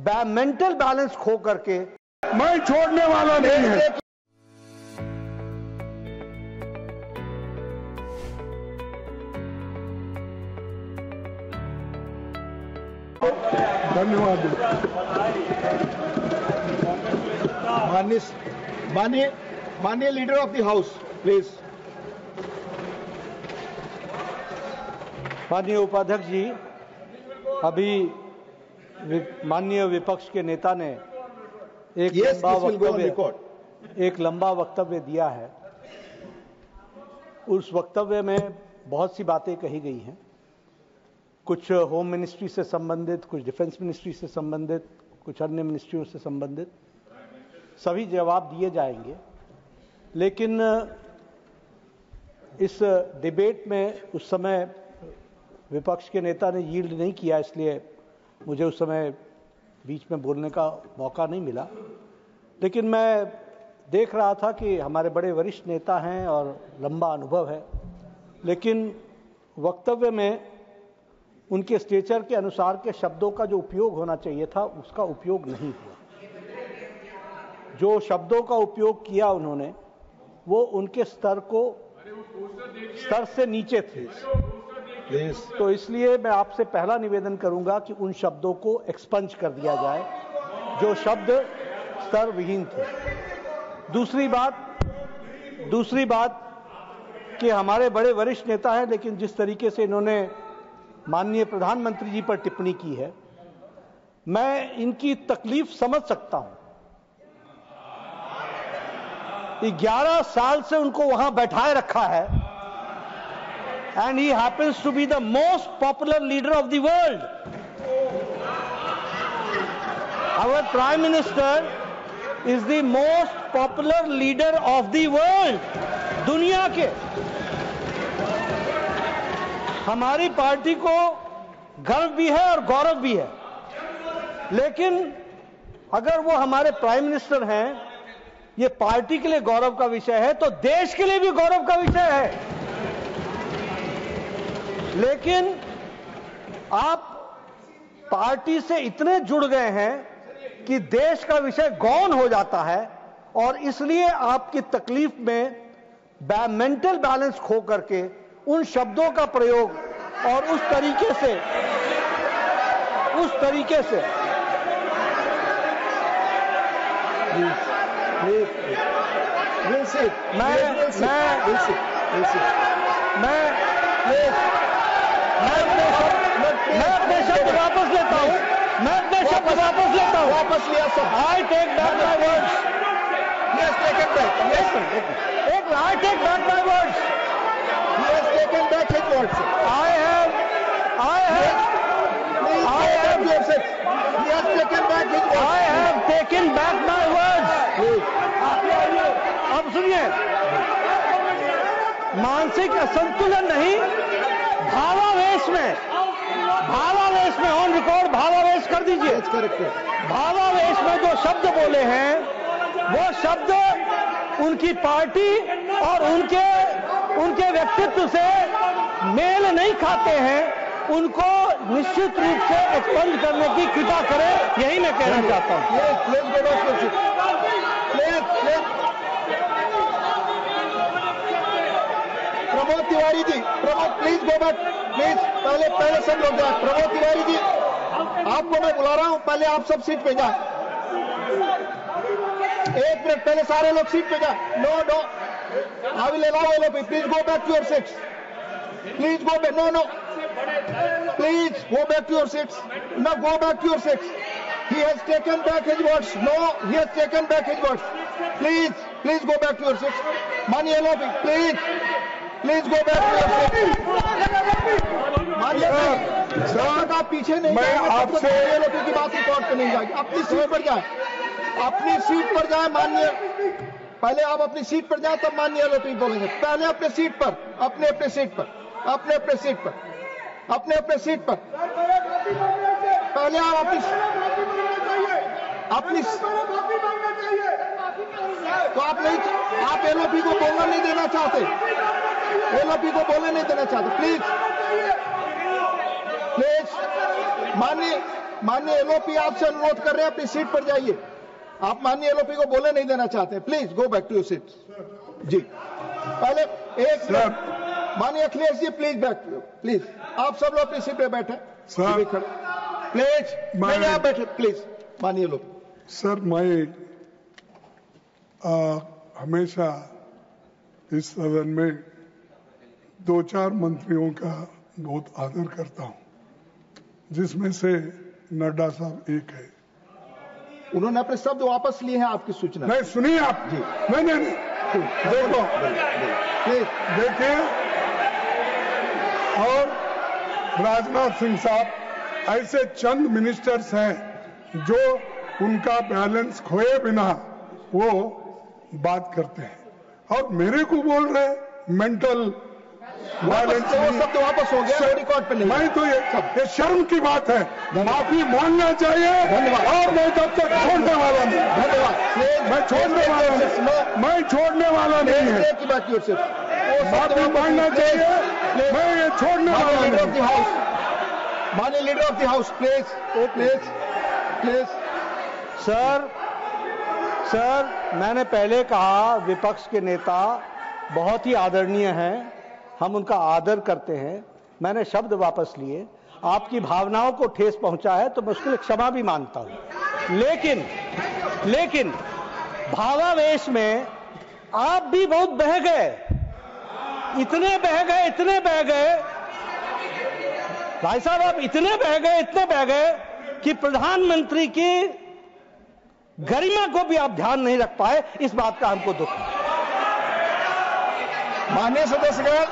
Mental balance खो करके मैं छोड़ने वाला नहीं है। धन्यवाद। माननीय leader of the house please. माननीय उपाध्यक्ष जी, अभी माननीय विपक्ष के नेता ने एक लंबा वक्तव्य दिया है। उस वक्तव्य में बहुत सी बातें कही गई हैं, कुछ होम मिनिस्ट्री से संबंधित, कुछ डिफेंस मिनिस्ट्री से संबंधित, कुछ अन्य मिनिस्ट्रियों से संबंधित। सभी जवाब दिए जाएंगे, लेकिन इस डिबेट में उस समय विपक्ष के नेता ने यील्ड नहीं किया, इसलिए मुझे उस समय बीच में बोलने का मौका नहीं मिला। लेकिन मैं देख रहा था कि हमारे बड़े वरिष्ठ नेता हैं और लंबा अनुभव है, लेकिन वक्तव्य में उनके स्टेचर के अनुसार के शब्दों का जो उपयोग होना चाहिए था उसका उपयोग नहीं हुआ। जो शब्दों का उपयोग किया उन्होंने, वो उनके स्तर से नीचे थे। तो इसलिए मैं आपसे पहला निवेदन करूंगा कि उन शब्दों को एक्सपंज कर दिया जाए जो शब्द स्तर विहीन थे। दूसरी बात कि हमारे बड़े वरिष्ठ नेता हैं, लेकिन जिस तरीके से इन्होंने माननीय प्रधानमंत्री जी पर टिप्पणी की है, मैं इनकी तकलीफ समझ सकता हूं। 11 साल से उनको वहां बैठाए रखा है, and he happens to be the most popular leader of the world. Our Prime Minister is the most popular leader of the world. दुनिया के हमारी पार्टी को गर्व भी है और गौरव भी है, लेकिन अगर वो हमारे प्राइम मिनिस्टर हैं, ये पार्टी के लिए गौरव का विषय है, तो देश के लिए भी गौरव का विषय है। लेकिन आप पार्टी से इतने जुड़ गए हैं कि देश का विषय गौण हो जाता है, और इसलिए आपकी तकलीफ में मेंटल बैलेंस खो करके उन शब्दों का प्रयोग और उस तरीके से मैं अपने शब्द वापस लेता हूं। वापस लिया सब। I take back my words. He has taken back. I take back my words. He has taken back his words. He has taken back his words. I have taken back my words. अब सुनिए, मानसिक असंतुलन नहीं, भावावेश में on record भावावेश कर दीजिए। भावावेश में जो शब्द बोले हैं, वो शब्द उनकी पार्टी और उनके व्यक्तित्व से मेल नहीं खाते हैं। उनको निश्चित रूप से एक्सपंज करने की कृपा करें, यही मैं कहना चाहता हूं। Pramod Tiwari ji, please go back please. पहले सब लोग जाए। प्रमोद तिवारी जी, आपको मैं बुला रहा हूं, पहले आप सब सीट पे जाए। 1 मिनट पहले सारे लोग सीट पे जाए। No I will allow all of you, please go back to your seats. Please go back. No please go back to your seats. No, go back to your seats. He has taken back his words. No, he has taken back his words. Please go back to your seats. माननीय लोग, please go back to your seats. माननीय लोग, आप पीछे नहीं जाए। आपसे लोगों की बात रिकॉर्ड पे नहीं जाएगी। अपनी सीट पर जाए। माननीय, पहले आप अपनी सीट पर जाए, तब माननीय लोग बोलेंगे। पहले अपने सीट पर, अपने सीट पर। पहले आप अपनी तो आप एलओपी को बोलना नहीं देना चाहते। प्लीज माननीय एलओपी आपसे अनुरोध कर रहे हैं, अपनी सीट पर जाइए। आप माननीय एलओपी को बोले नहीं देना चाहते, please go back to your seat. जी पहले एक मिनट, माननीय Akhilesh ji please back, please आप सब लोग अपनी सीट पे बैठे सर, प्लीज नहीं आप बैठे प्लीज। माननीय लोग सर, मैं हमेशा इस सदन में 2-4 मंत्रियों का बहुत आदर करता हूं, जिसमें से नड्डा साहब एक है। उन्होंने अपने शब्द वापस लिए हैं, आपकी सूचना नहीं सुनिए आप जी। नहीं देखो प्लीज देखिए, और राजनाथ सिंह साहब ऐसे चंद मिनिस्टर्स हैं जो उनका बैलेंस खोए बिना वो बात करते हैं, और मेरे को बोल रहे मेंटल वायलेंस। वो शब्द वापस हो गया, रिकॉर्ड पे नहीं। मैं तो ये शर्म की बात है, माफी मांगना चाहिए। धन्यवाद। और मैं तब तक छोड़ने वाला नहीं। धन्यवाद। मैं छोड़ने वाला नहीं, मैं छोड़ने वाला नहीं है। की बात की ओर से माफी मांगना चाहिए, मैं ये छोड़ने वाला लीडर ऑफ नहीं। द हाउस, माननीय leader of the house please please please. Sir, मैंने पहले कहा विपक्ष के नेता बहुत ही आदरणीय हैं, हम उनका आदर करते हैं। मैंने शब्द वापस लिए, आपकी भावनाओं को ठेस पहुंचा है तो मैं उसके लिए क्षमा भी मांगता हूं, लेकिन भावावेश में आप भी बहुत बह गए, इतने बह गए भाई साहब, आप इतने बह गए कि प्रधानमंत्री की गरिमा को भी आप ध्यान नहीं रख पाए। इस बात का हमको दुख है। माननीय सदस्यगण,